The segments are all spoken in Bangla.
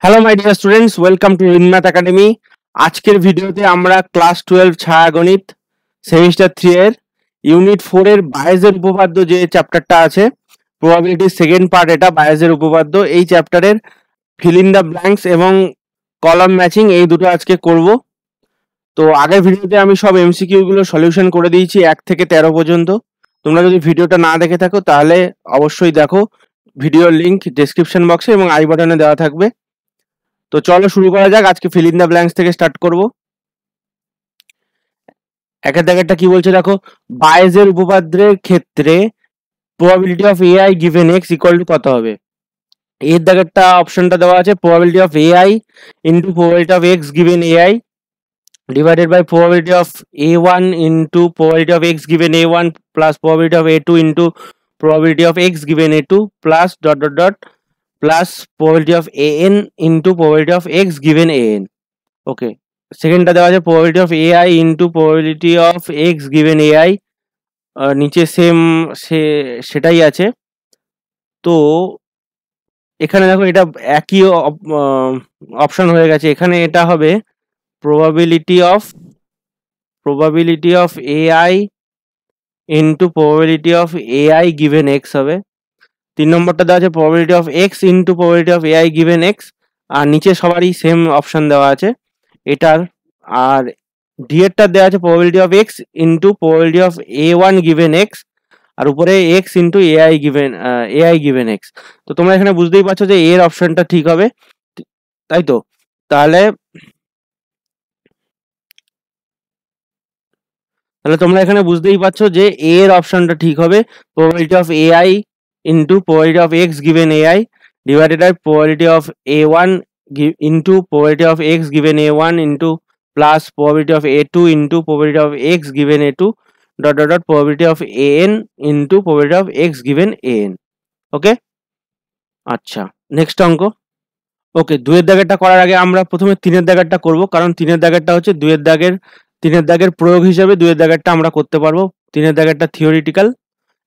Hello my dear students, welcome to Rinmath academy. আজকের ভিডিওতে আমরা ক্লাস 12 ছায়াগণিত সেমিস্টার 3 এর ইউনিট 4 এর বায়েজের উপপাদ্য যে চ্যাপ্টারটা আছে, প্রবাবিলিটির সেকেন্ড পার্ট, এটা বায়েজের উপপাদ্য। এই চ্যাপ্টারের ফিল ইন দ্য ব্ল্যাঙ্কস এবং কলাম ম্যাচিং এই দুটো আজকে করব। তো আগের ভিডিওতে আমি সব এমসিকিউ গুলো সলিউশন করে দিয়েছি 1 থেকে 13 পর্যন্ত। তোমরা যদি ভিডিওটা না দেখে থাকো তাহলে অবশ্যই দেখো, ভিডিওর লিংক ডেসক্রিপশন বক্সে এবং আই বাটনে দেওয়া থাকবে। তো চলো শুরু করা যাক। আজকে ফিল ইন দ্য ব্ল্যাঙ্কস থেকে স্টার্ট করব। একের দাগেরটা কি বলছে দেখো, বায়েজের উপপাদ্যের ক্ষেত্রে probability of AI given x equal to কত হবে। এর দাগেরটা অপশনটা দেওয়া আছে probability of AI into probability of x given AI divided by probability of a1 into probability of x given a1 plus probability of a2 into probability of x given a2 plus dot dot dot plus probability of an into probability of x given an. ওকে, সেকেন্ডটা দেওয়া আছে probability of ai into probability of x given ai, নিচে সেম সেটাই আছে। তো এখানে দেখো এটা একই অপশন হয়ে গেছে, এখানে এটা হবে probability of ai into probability of ai given x হবে। 3 নম্বরটা দেওয়া আছে probability of x into probability of ai given x, আর নিচে সবারই সেম অপশন দেওয়া আছে এটার। আর ডি এরটা দেওয়া আছে probability of x into probability of a1 given x, আর উপরে x into ai given x। তো তোমরা এখানে বুঝতেই পারছো যে এর অপশনটা ঠিক হবে, তাই তো? তাহলে তোমরা এখানে বুঝতেই পারছো যে এর অপশনটা ঠিক হবে, probability of ai into probability of x given ai divided by probability of a1 into probability of x given a1 into plus probability of a2 into probability of x given a2 dot dot dot probability of an into probability of x given an. ওকে, আচ্ছা নেক্সট অঙ্ক। ওকে, দুয়ের দাগেরটা করার আগে আমরা প্রথমে তিনের দাগেরটা করব, কারণ তিনের দাগেরটা হচ্ছে তিনের দাগের প্রয়োগ হিসেবে দুয়ের দাগেরটা আমরা করতে পারবো। তিনের দাগেরটা থিওরিটিক্যাল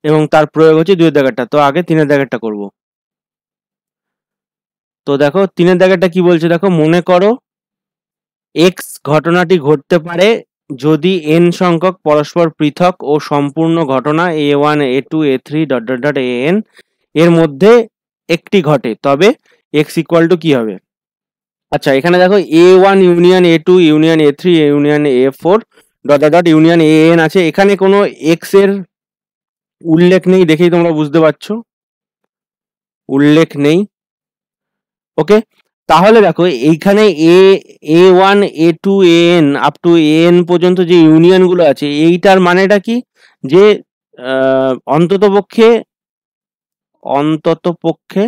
এবং তার প্রয়োগ হচ্ছে দুয়ের দাগেরটা। তো আগে তিনের দাগেরটা করব। তো দেখো তিনের দাগেরটা কি বলছে দেখো, মনে করো এক্স ঘটনাটি ঘটতে পারে যদি এন সংখ্যক পরস্পর পৃথক ও সম্পূর্ণ ঘটনা a1 a2 a3 dot dot dot an এর মধ্যে একটি ঘটে, তবে এক্স ইকুয়াল টু কি হবে। আচ্ছা, এখানে দেখো a1 union a2 union a3 union a4 dot dot dot union an আছে। এখানে কোনো এক্স এর উল্লেখ নেই, দেখেই তোমরা বুঝতে পারছো উল্লেখ নেই। ওকে, তাহলে দেখো এইখানে a1 a2 an up to an পর্যন্ত যে ইউনিয়ন গুলো আছে, এইটার মানেটা কি, যে অন্তত পক্ষে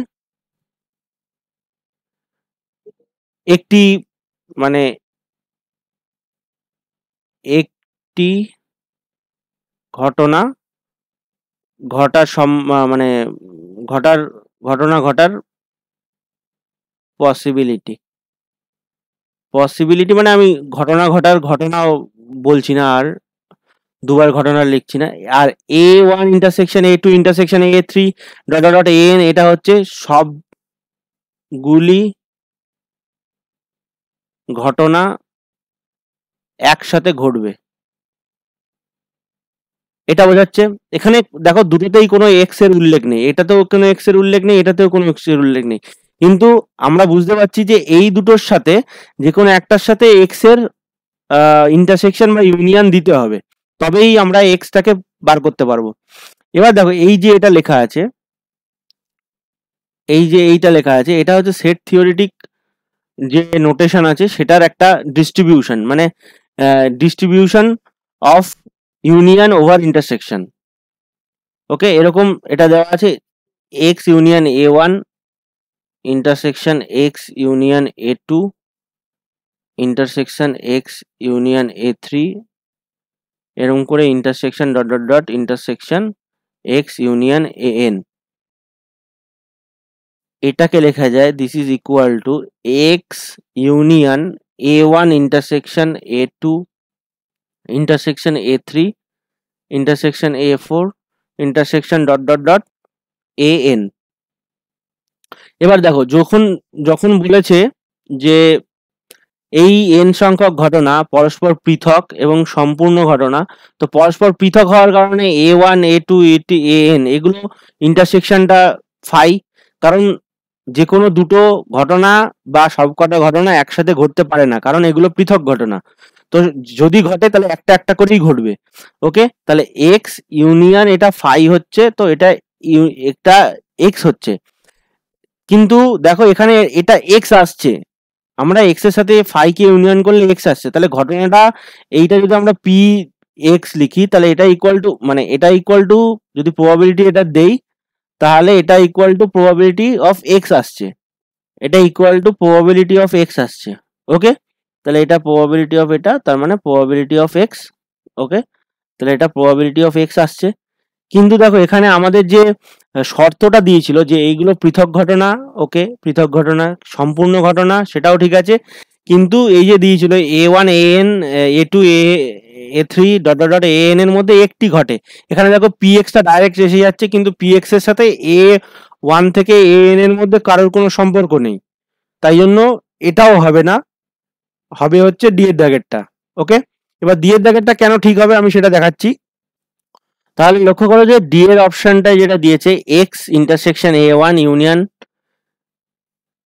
একটি মানে একটি ঘটনা ঘটার পসিবিলিটি মানে আমি ঘটনাও বলছি না, আর দুবার ঘটনা লিখছি না। আর a1 intersection a2 intersection a3 dot dot dot an, এটা হচ্ছে সবগুলি ঘটনা একসাথে ঘটবে, এটা বোঝাচ্ছে। এখানে দেখো দুটোতেই কোনো এক্স এর উল্লেখ নেই, এটাতেও কোনো এক্স এর উল্লেখ নেই, এটাতেও কোনো এক্স এর উল্লেখ নেই, কিন্তু আমরা বুঝতে পারছি যে এই দুটোর সাথে যে কোনো একটার সাথে এক্স এর ইন্টারসেকশন বা ইউনিয়ন দিতে হবে, তবেই আমরা এক্সটাকে বার করতে পারবো। এবার দেখো এই যে এটা লেখা আছে, এইটা লেখা আছে, এটা হচ্ছে সেট থিওরিটিক যে নোটেশন আছে সেটার একটা ডিস্ট্রিবিউশন, মানে distribution of union over intersection. Okay, এরকম এটা দেওয়া আছে X union a1 intersection X union a2 intersection X union a3, এরকম করে intersection dot dot dot intersection X union an। এটাকে লেখা যায় this is equal to X union a1 intersection a2 intersection a3 intersection a4 intersection dot dot dot an। এবার দেখো যখন বলেছে যে এই n সংখ্যক ঘটনা পরস্পর পৃথক এবং সম্পূর্ণ ঘটনা। তো পরস্পর পৃথক হওয়ার কারণে a1 a2 an এগুলো ইন্টারসেকশনটা ফাই, কারণ যে কোনো দুটো ঘটনা বা সবকটা ঘটনা একসাথে ঘটতে পারে না, কারণ এগুলো পৃথক ঘটনা। তো যদি ঘটে তাহলে একটা একটা করেই ঘটবে। ওকে, তাহলে এক্স ইউনিয়ন এটা ফাই হচ্ছে, তো এটা একটা এক্স হচ্ছে। কিন্তু দেখো এখানে এটা এক্স আসছে, আমরা এক্স এর সাথে ফাই কে ইউনিয়ন করলে এক্স আসছে, তাহলে ঘটনাটা এইটা যদি আমরা পি এক্স লিখি তাহলে এটা ইকুয়াল টু, মানে এটা ইকুয়াল টু, যদি প্রবাবিলিটি এটা দেই তাহলে এটা equal to probability of x আসছে, এটা equal to probability of x আসছে। ওকে, তাহলে এটা প্রবাবিলিটি অফ এটা, তার মানে প্রবাবিলিটি অফ এক্স। ওকে, তাহলে এটা প্রবাবিলিটি অফ এক্স আসছে। কিন্তু দেখো এখানে আমাদের যে শর্তটা দিয়েছিল যে এইগুলো পৃথক ঘটনা, ওকে পৃথক ঘটনা সম্পূর্ণ ঘটনা, সেটাও ঠিক আছে, কিন্তু এই যে দিয়েছিল a1 an a2 a3 dot dot dot an এর মধ্যে একটি ঘটে, এখানে দেখো px টা ডাইরেক্ট এসে যাচ্ছে, কিন্তু px এর সাথে a1 থেকে an এর মধ্যে কারোর কোনো সম্পর্ক নেই, তাই জন্য এটাও হবে না, হবে হচ্ছে ডি এর দাগেরটা। ওকে, এবার ডি এর দাগেরটা কেন ঠিক হবে আমি সেটা দেখাচ্ছি। তাহলে লক্ষ্য করো যে ডি এর অপশনটা যেটা দিয়েছে X intersection A one union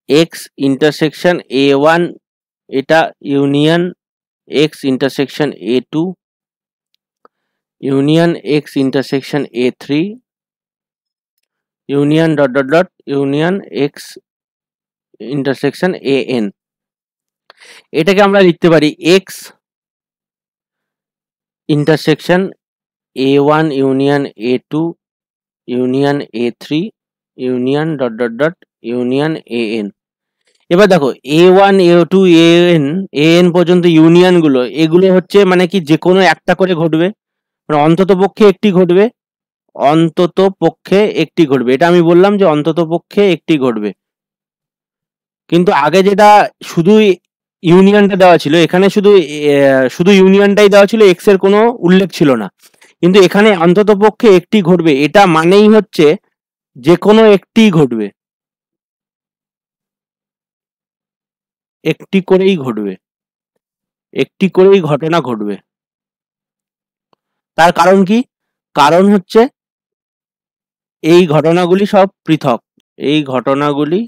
X intersection A one, এটা union X intersection A two union X intersection A three union dot dot dot union X intersection A N. এটাকে আমরা লিখতে পারি X intersection A one union A two union A three union dot dot dot union A N. এবার দেখো a1 a2 an পর্যন্ত ইউনিয়ন গুলো, এগুলো হচ্ছে মানে কি যে কোনো একটা করে ঘটবে, মানে অন্তত পক্ষে একটি ঘটবে, অন্তত পক্ষে একটি ঘটবে, এটা আমি বললাম যে অন্তত পক্ষে একটি ঘটবে। কিন্তু আগে যেটা শুধু ইউনিয়নটা দেওয়া ছিল, এখানে শুধু ইউনিয়নটাই দেওয়া ছিল, এক্স এর কোনো উল্লেখ ছিল না, কিন্তু এখানে অন্তত পক্ষে একটি ঘটবে, এটা মানেই হচ্ছে যে কোনো একটি ঘটবে, একটি করেই ঘটবে, একটি করেই ঘটনা ঘটবে। তার কারণ কি? কারণ হচ্ছে এই ঘটনাগুলি সব পৃথক, এই ঘটনাগুলি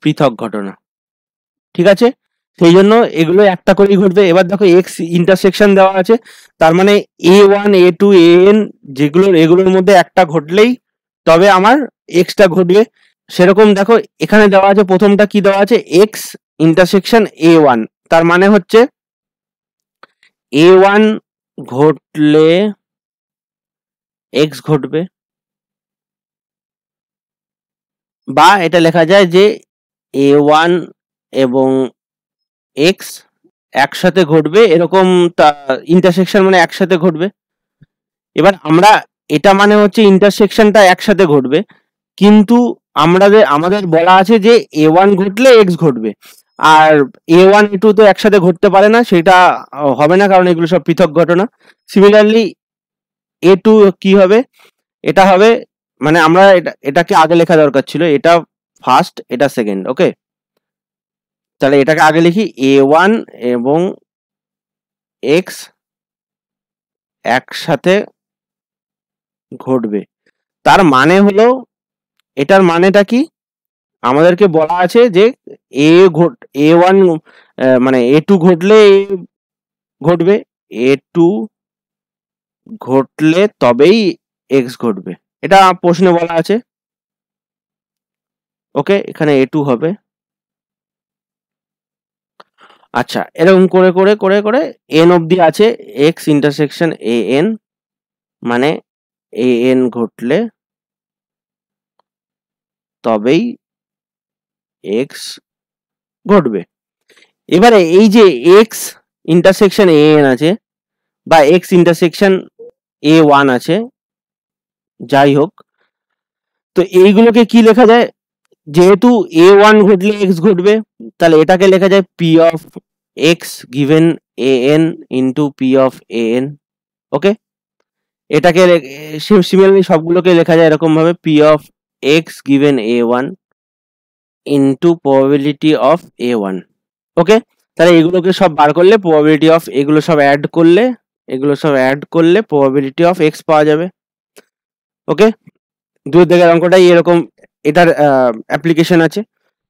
পৃথক ঘটনা, ঠিক আছে, সেই জন্য এগুলো একটা করেই ঘটবে। এবার দেখো এক্স ইন্টারসেকশন দেওয়া আছে, তার মানে a1 a2 an এগুলোর মধ্যে একটা ঘটলেই তবে আমার এক্সটা ঘটবে। সেরকম দেখো এখানে দেওয়া আছে, প্রথমটা কি দেওয়া আছে, এক্স ইন্টারসেকশন a1, তার মানে হচ্ছে a1 ঘটলে এক্স ঘটবে, বা এটা লেখা যায় যে a1 এবং এক্স একসাথে ঘটবে, এরকম ইন্টারসেকশন মানে একসাথে ঘটবে। এবার আমরা এটা মানে হচ্ছে ইন্টারসেকশনটা একসাথে ঘটবে, কিন্তু আমাদের বলা আছে যে a1 ঘটলে এক্স ঘটবে, আর a1 a2 তো একসাথে ঘটতে পারে না, সেটা হবে না, কারণ এগুলো সব পৃথক ঘটনা। সিমিলারলি a2 কি হবে, এটা হবে, মানে আমরা এটাকে আগে লেখা দরকার ছিল, এটা ফার্স্ট এটা সেকেন্ড। ওকে, তাহলে এটাকে আগে লিখি a1 এবং এক্স একসাথে ঘটবে, তার মানে হলো, এটার মানেটা কি, আমাদেরকে বলা আছে যে a1 মানে a2 ঘটলে ঘটবে, a2 ঘটলে তবেই এক্স ঘটবে, এটা প্রশ্নে বলা আছে। ওকে, এখানে a2 হবে। আচ্ছা, এরকম করে করে করে করে n অবধি আছে এক্স ইন্টারসেকশন an, মানে an ঘটলে তবেই এক্স ঘটবে। এবারে এই যে এক্স ইন্টারসেকশন an আছে বা এক্স ইন্টারসেকশন a1 আছে, যাই হোক, তো এইগুলোকে কি লেখা যায়, যেহেতু a1 ঘটলে এক্স ঘটবে, তাহলে এটাকে লেখা যায় p of x given an into p of an। ওকে, এটাকে সিমিলারলি সবগুলোকে লেখা যায় এরকম ভাবে, p of x given a1 into probability of A1। ওকে, তাহলে এগুলোকে সব বার করলে প্রবাবিলিটি অফ এগুলো সব অ্যাড করলে প্রবাবিলিটি অফ এক্স পাওয়া যাবে। ওকে, দুই দিকের অঙ্কটাই এরকম, এটার অ্যাপ্লিকেশন আছে।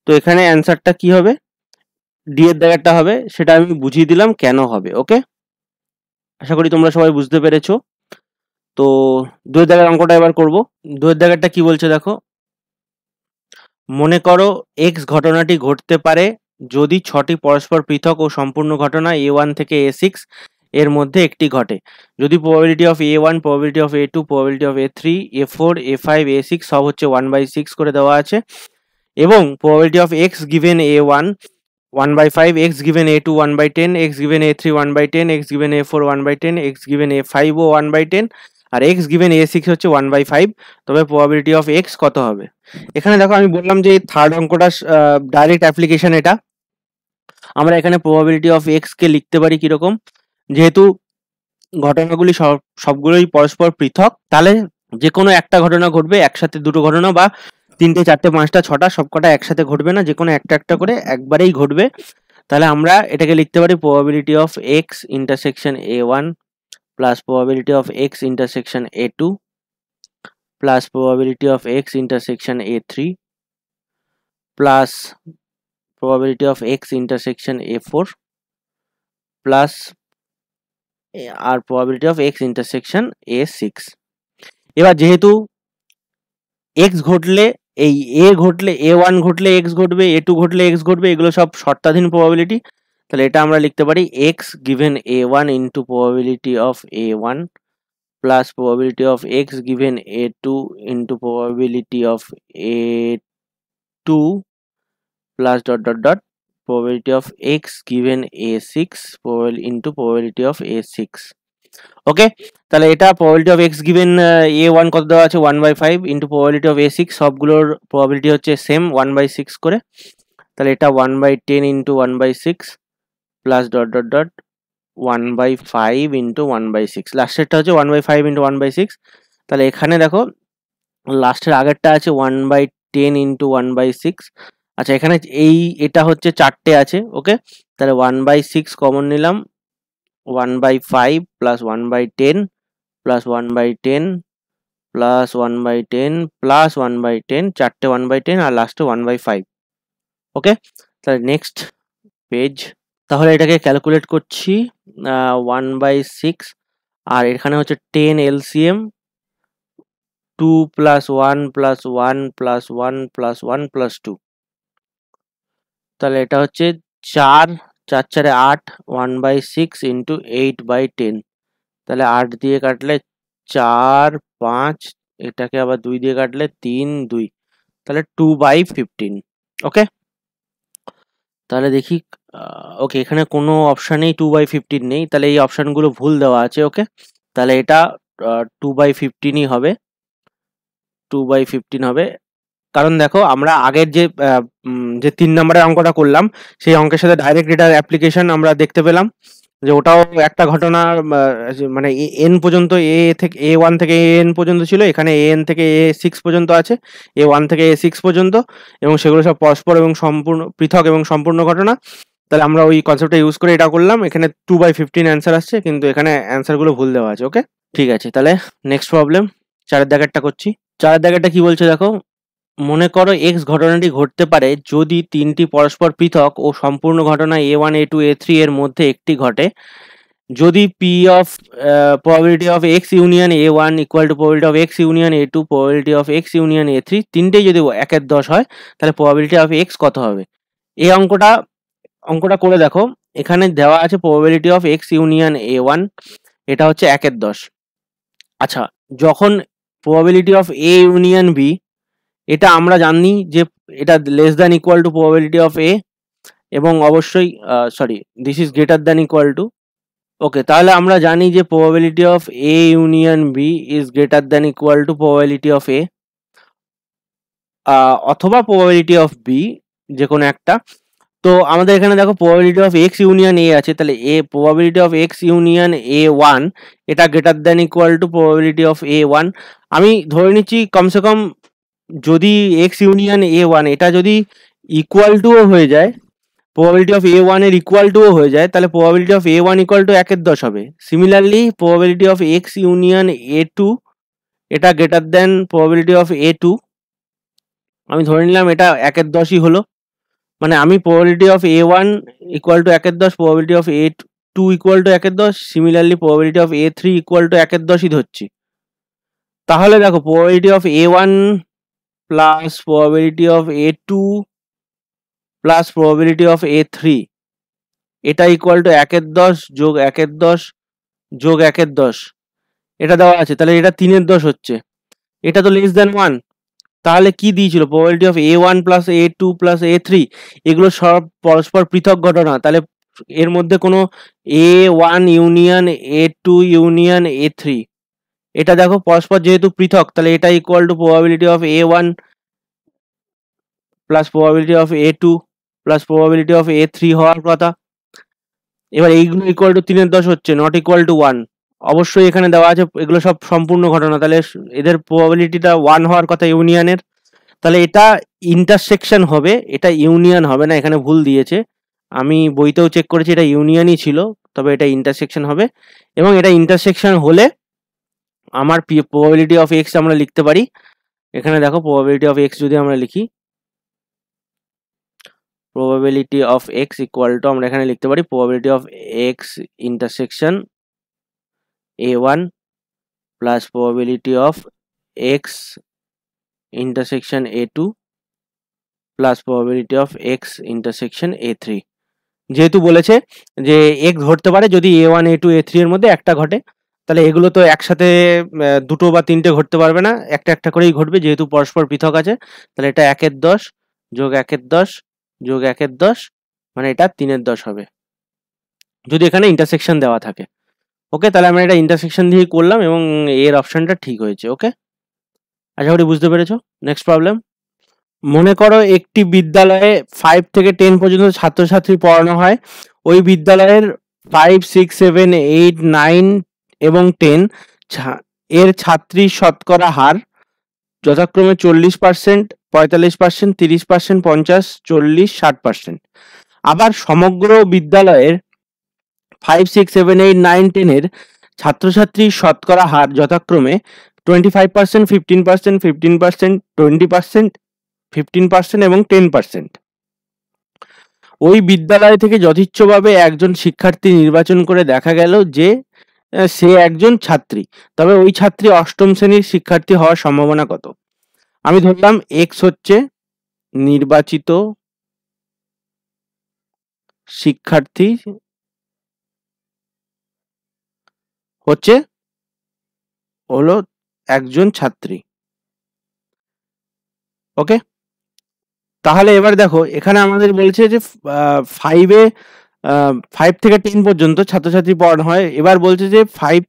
তো এখানে অ্যান্সারটা কি হবে, ডি এর দাগেরটা হবে, সেটা আমি বুঝিয়ে দিলাম কেন হবে। ওকে, আশা করি তোমরা সবাই বুঝতে পেরেছো। তো দুই দাগের অঙ্কটা এবার করব। দুই দাগেরটা কি বলছে দেখো, মনে করো এক্স ঘটনাটি ঘটতে পারে যদি 6টি পরস্পর পৃথক ও সম্পূর্ণ ঘটনা A1 থেকে A6 এর মধ্যে একটি ঘটে। যদি probability of A1, probability of A2, probability of A3, A4, A5, A6 সব হচ্ছে 1/6 করে দেওয়া আছে, এবং probability of x given A1 1/5, x given A2 1/10, x given A3 1/10, x given A4 1/10, x given A5 ও 1/10, আর x given A6 হচ্ছে 1/5, তবে প্রবাবিলিটি অফ x কত হবে? এখানে দেখো আমি বললাম যে থার্ড অঙ্কটা ডাইরেক্ট অ্যাপ্লিকেশন, এটা আমরা এখানে প্রবাবিলিটি অফ x কে লিখতে পারি কিরকম, যেহেতু ঘটনাগুলি সবগুলোই পরস্পর পৃথক, তাহলে যে কোনো একটা ঘটনা ঘটবে একসাথে, দুটো ঘটনা বা 3টে 4টে 5টা 6টা সবকটা একসাথে ঘটবে না, যে কোনো একটা একটা করে একবারেই ঘটবে। তাহলে আমরা এটাকে লিখতে পারি probability of x intersection A1 plus probability of x intersection A2 plus probability of x intersection A3 plus probability of x intersection A4 plus আর probability of x intersection A6। এবার যেহেতু x ঘটলে এই ঘটলে A1 ঘটলে x ঘটবে, A2 ঘটলে x ঘটবে, এগুলো সব শর্তাধীন প্রবাবিলিটি, তাহলে এটা আমরা লিখতে পারি x given A1 into probability of A1 plus probability of x given A2 into probability of A2 plus dot probability of x given A6 into probability of A6। ওকে, তাহলে এটা probability of x given A1 কত দেওয়া আছে 1/5 ইন্টু প্রবাবিলিটি অফ A6, সবগুলোর প্রবাবিলিটি হচ্ছে সেম 1/6 করে, তাহলে এটা 1/10 ইন্টু 1/6 প্লাস ডট 1/5 ইন্টু 1/6, লাস্টেরটা হচ্ছে 1/5 ইন্টু 1/6। তাহলে এখানে দেখো লাস্টের আগেরটা আছে 1/10 ইন্টু 1/6। আচ্ছা, এখানে এটা হচ্ছে 4টে আছে। ওকে, তাহলে 1/6 কমন নিলাম, 1/5 প্লাস 1/10 প্লাস 1/10 প্লাস 1/10 প্লাস 1/10, 4টে 1/10 আর লাস্টে 1/5। ওকে, তাহলে নেক্সট পেজ। তাহলে এটাকে ক্যালকুলেট করছি, 1/6 আর এখানে হচ্ছে 10 LCM, 2 plus 1 plus 1 plus 1 plus 1 plus 2, তাহলে এটা হচ্ছে 4 4 4 8, 1/6 ইন্টু 8/10, তাহলে 8 দিয়ে কাটলে 4 5, এটাকে আবার 2 দিয়ে কাটলে 3 2, তাহলে 2/15। ওকে, তাহলে দেখি, ওকে এখানে কোনো অপশানেই 2/15 নেই, তাহলে এই অপশানগুলো ভুল দেওয়া আছে। ওকে, তাহলে এটা 2/15ই হবে, 2/15 হবে, কারণ দেখো আমরা আগের যে 3 নম্বরের অঙ্কটা করলাম সেই অঙ্কের সাথে ডাইরেক্ট এটার অ্যাপ্লিকেশন আমরা দেখতে পেলাম, যে ওটাও একটা ঘটনা, মানে এন পর্যন্ত A1 থেকে AN পর্যন্ত ছিল, এখানে AN থেকে A6 পর্যন্ত আছে, A1 থেকে A6 পর্যন্ত, এবং সেগুলো সব পরস্পর এবং সম্পূর্ণ পৃথক এবং সম্পূর্ণ ঘটনা। তাহলে আমরা ওই কনসেপ্টটা ইউজ করে এটা করলাম, এখানে 2/15 অ্যান্সার আসছে, কিন্তু এখানে অ্যান্সারগুলো ভুল দেওয়া আছে। ওকে, ঠিক আছে, তাহলে নেক্সট প্রবলেম 4এর দাগেরটা করছি। 4এর দাগেরটা কি বলছে দেখো, মনে করো এক্স ঘটনাটি ঘটতে পারে যদি 3টি পরস্পর পৃথক ও সম্পূর্ণ ঘটনা A1 A2 A3 এর মধ্যে একটি ঘটে, যদি P of probability of X union A1 equal to probability of X union A2 probability of X union A3 তিনটেই যদি 1/10 হয়, তাহলে প্রবাবিলিটি অফ এক্স কত হবে? এই অঙ্কটা করে দেখো, এখানে দেওয়া আছে probability of X union A1, এটা হচ্ছে 1/10। আচ্ছা, যখন probability of A union B, এটা আমরা জানি যে এটা less than equal to probability of A, এবং অবশ্যই this is greater than equal to. Okay, তাহলে আমরা জানি যে probability of A union B is greater than equal to probability of A অথবা প্রবাবিলিটি অফ B, যে কোনো একটা। তো আমাদের এখানে দেখো probability of X union A আছে, তাহলে probability of X union A1 এটা greater than equal to probability of A1। আমি ধরে নিচ্ছি কমসে কম যদি এক্স ইউনিয়ন A1 এটা যদি ইকুয়াল টুও হয়ে যায়, প্রবাবিলিটি অফ A1 এর ইকুয়াল টুও হয়ে যায়, তাহলে probability of A1 equal to 1/10 হবে। Similarly probability of X union A2 এটা greater than probability of A2, আমি ধরে নিলাম এটা 1/10ই হলো, মানে আমি probability of A1 equal to 1/10, probability of A2 equal to 1/10, similarly probability of A3 equal to 1/10ই ধরছি। তাহলে দেখো probability of A1 plus probability of A2 plus probability of A3 এটা ইকুয়াল টু 1/10 যোগ 1/10 যোগ 1/10, এটা দেওয়া আছে, তাহলে এটা 3/10 হচ্ছে, এটা তো লেস দেন 1। তাহলে কি দিয়েছিল probability of A1 plus A2 plus A3, এগুলো সব পরস্পর পৃথক ঘটনা, তাহলে এর মধ্যে কোনো A1 union A2 union A3, এটা দেখো পরস্পর যেহেতু পৃথক, তাহলে এটা equal to probability of A1 plus probability of A2 plus probability of A3 হওয়ার কথা। এবার এইগুলো ইকুয়াল টু 3/10 হচ্ছে, নট ইকুয়াল টু 1। অবশ্যই এখানে দেওয়া আছে এগুলো সব সম্পূর্ণ ঘটনা, তাহলে এদের প্রবাবিলিটিটা 1 হওয়ার কথা ইউনিয়নের, তাহলে এটা ইন্টারসেকশন হবে, এটা ইউনিয়ন হবে না, এখানে ভুল দিয়েছে, আমি বইতেও চেক করেছি এটা ইউনিয়নই ছিল, তবে এটা ইন্টারসেকশন হবে। এবং এটা ইন্টারসেকশন হলে আমার প্রবাবিলিটি অফ এক্স আমরা লিখতে পারি, এখানে দেখো প্রবাবিলিটি অফ এক্স যদি আমরা লিখি, probability of x equal to আমরা এখানে লিখতে পারি probability of x intersection A1 plus probability of x intersection A2 plus probability of x intersection A3। যেহেতু বলেছে যে এক্স ঘটতে পারে যদি A1 A2 A3 এর মধ্যে একটা ঘটে, তাহলে এগুলো তো একসাথে দুটো বা তিনটে ঘটতে পারবে না, একটা একটা করেই ঘটবে যেহেতু পরস্পর পৃথক আছে, তাহলে এটা 1/10 যোগ 1/10 যোগ 1/10, মানে এটা 3/10 হবে যদি এখানে ইন্টারসেকশন দেওয়া থাকে। ওকে, তাহলে আমরা এটা ইন্টারসেকশন দিয়ে করলাম এবং এর অপশনটা ঠিক হয়েছে। ওকে, আশা করি বুঝতে পেরেছো। নেক্সট প্রবলেম, মনে করো একটি বিদ্যালয়ে 5 থেকে 10 পর্যন্ত ছাত্রছাত্রী পড়ানো হয়, ওই বিদ্যালয়ের 5, 6, 7, 8, 9 এবং 10 এর ছাত্রীর শতকরা হার যথাক্রমে 40%, 45%, 30%, 50, 40, 60%। আবার সমগ্র বিদ্যালয়ের 5, 6, 7, 8, 9, 10 এর ছাত্রছাত্রীর শতকরা হার যথাক্রমে 25%, 15%, 15%, 20%, 15% এবং 10%। ওই বিদ্যালয় থেকে যথেচ্ছভাবে একজন শিক্ষার্থী নির্বাচন করে দেখা গেল যে সে একজন ছাত্রী, তবে ওই ছাত্রী অষ্টম শ্রেণীর শিক্ষার্থী হওয়ার সম্ভাবনা কত? আমি ধরলাম এক্স হচ্ছে নির্বাচিত শিক্ষার্থী হচ্ছে হলো একজন ছাত্রী। ওকে, তাহলে এবার দেখো এখানে আমাদের বলছে যে 5 থেকে 10 পর্যন্ত ছাত্রছাত্রী পড়ানো হয়, এবার বলছে যে 5,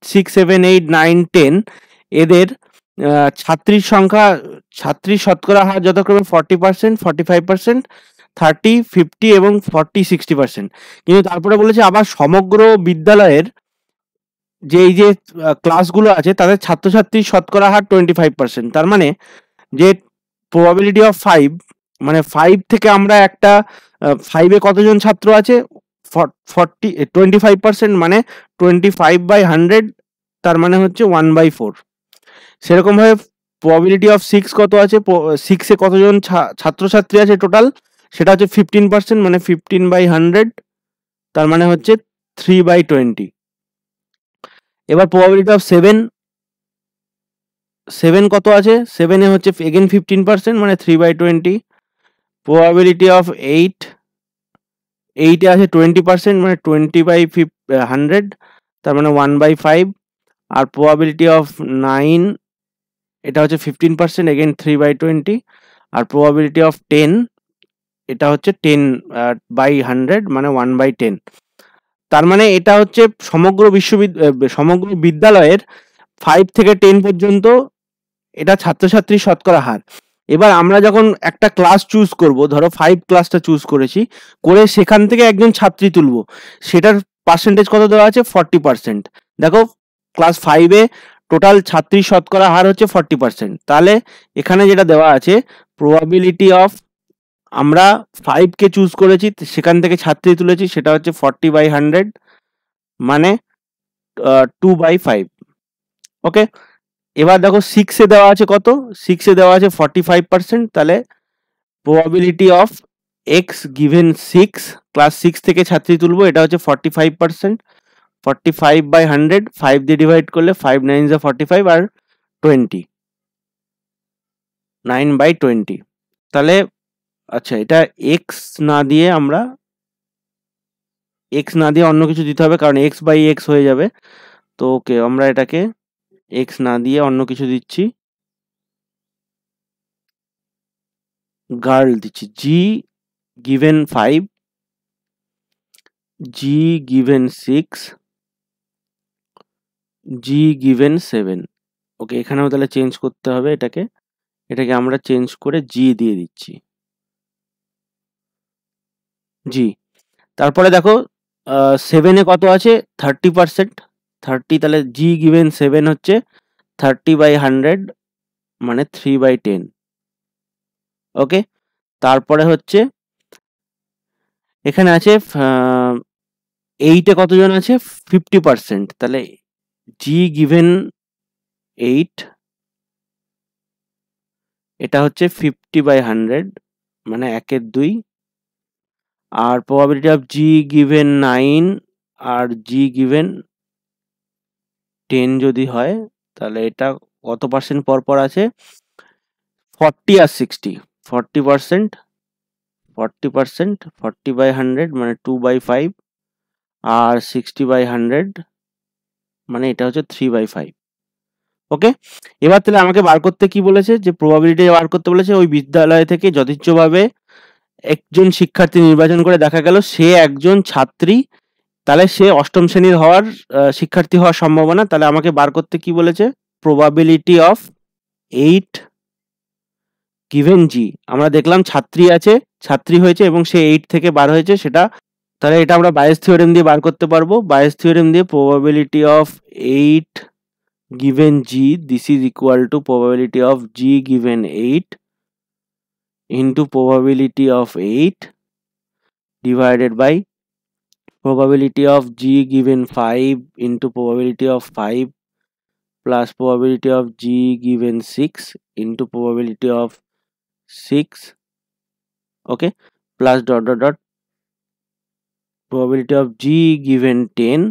6, 7, 8, 9, 10 এদের ছাত্রীর সংখ্যা, ছাত্রীর শতকরা হার যথাক্রমে 40%, 45%, 30, 50 এবং 40, 60%। কিন্তু তারপরে বলেছে আবার সমগ্র বিদ্যালয়ের যে এই যে ক্লাসগুলো আছে তাদের ছাত্রছাত্রীর শতকরা হার 25%। তার মানে যে প্রবাবিলিটি অফ 5, মানে 5 থেকে আমরা একটা 5-এ কতজন ছাত্র আছে 25%, মানে 25/100, তার মানে হচ্ছে 1/4। সেরকমভাবে প্রবাবিলিটি অফ 6 কত আছে, 6-এ কতজন ছাত্রছাত্রী আছে টোটাল, সেটা হচ্ছে 15%, মানে 15/100, তার মানে হচ্ছে 3/20। এবার প্রবাবিলিটি অফ 7 কত আছে, 7-এ হচ্ছে এগেন 15%, মানে 3/20। প্রবাবিলিটি অফ 8-এ আছে 20%, মানে 20/100, তার মানে 1/5। আর প্রবাবিলিটি অফ 9 এটা হচ্ছে 15%, এগেন 3/20। আর প্রবাবিলিটি অফ 10 এটা হচ্ছে 10/100, মানে 1/10। তার মানে এটা হচ্ছে সমগ্র বিদ্যালয়ের 5 থেকে 10 পর্যন্ত এটা ছাত্রছাত্রীর শতকরা হার। এবার আমরা যখন একটা ক্লাস চুজ করব, ধরো 5 ক্লাসটা চুজ করেছি, করে সেখান থেকে একজন ছাত্রী তুলব, সেটার পার্সেন্টেজ কত দেওয়া আছে 40%। দেখো ক্লাস 5-এ টোটাল ছাত্রীর শতকরা হার হচ্ছে 40%, তাহলে এখানে যেটা দেওয়া আছে প্রবাবিলিটি অফ আমরা 5 কে চুজ করেছি, সেখান থেকে ছাত্রী তুলেছি, সেটা হচ্ছে 40/100 মানে 2/5। ওকে, এবার দেখো 6 এ দেওয়া আছে কত, 6 এ দেওয়া আছে 45%, তাহলে probability of x given 6, class 6 থেকে ছাত্রী তুলবো, এটা হচ্ছে 45%। 45/100, 5 দিয়ে ডিভাইড করলে 5 9 45 আর 20, 9/20। তাহলে আচ্ছা, এটা এক্স না দিয়ে আমরা অন্য কিছু দিতে হবে, কারণ x/x হয়ে যাবে। তো ওকে, আমরা এটাকে এক্স না দিয়ে অন্য কিছু দিচ্ছি, গার্ল দিচ্ছি। জি গিভেন 5, জি গিভেন 6, জি গিভেন 7। ওকে, এখানেও তাহলে চেঞ্জ করতে হবে এটাকে আমরা চেঞ্জ করে জি দিয়ে দিচ্ছি, জি। তারপরে দেখো 7 এ কত আছে, 30%, 30, তাহলে জি গিভেন 7 হচ্ছে 30/100 মানে 3/10। ওকে, তারপরে হচ্ছে এখানে আছে 8 এ কতজন আছে, 50%, তাহলে জি গিভেন 8 এটা হচ্ছে 50/100 মানে 1/2। আর প্রবাবিলিটি অফ জি গিভেন 9 আর জি গিভেন 10 যদি হয়, তাহলে এটা কত পার্সেন্ট পর পর আছে, 40 আর 60, 40%, 40%, 40/100 মানে 2/5 আর 60/100 মানে এটা হচ্ছে 3/5। ওকে, এবার তাহলে আমাকে বার করতে কি বলেছে, যে প্রবাবিলিটি বার করতে বলেছে ওই বিদ্যালয় থেকে যথেচ্ছভাবে একজন শিক্ষার্থী নির্বাচন করে দেখা গেল সে একজন ছাত্রী, তাহলে সে অষ্টম শ্রেণীর হওয়ার শিক্ষার্থী হওয়ার সম্ভাবনা। তাহলে আমাকে বার করতে কি বলেছে, প্রবাবিলিটি অফ 8 গিভেন জি। আমরা দেখলাম ছাত্রী আছে, ছাত্রী হয়েছে এবং সে 8 থেকে বার হয়েছে, সেটা তাহলে এটা আমরা বায়েস থিওরেম দিয়ে বার করতে পারবো। বায়েস থিওরেম দিয়ে probability of 8 given g, this is equal to probability of g given 8 into probability of 8 divided by probability of g given 5 into probability of 5 plus probability of g given 6 into probability of 6, okay, plus dot dot dot probability of g given 10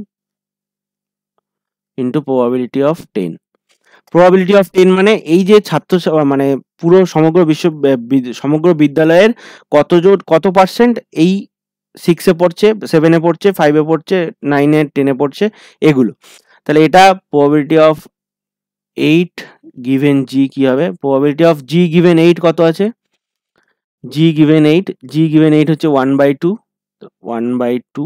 into probability of 10। Probability of 10 মানে এই যে মানে পুরো সমগ্র বিদ্যালয়ের কত পার্সেন্ট এই 6 এ পড়ছে, 7 এ পড়ছে, 5 এ পড়ছে, 9 এ, 10 এ পড়ছে, এগুলো। তাহলে এটা প্রবাবিলিটি অফ 8 গিভেন জি কি হবে, প্রবাবিলিটি অফ জি গিভেন 8 কত আছে, জি গিভেন 8 হচ্ছে 1/2, 1/2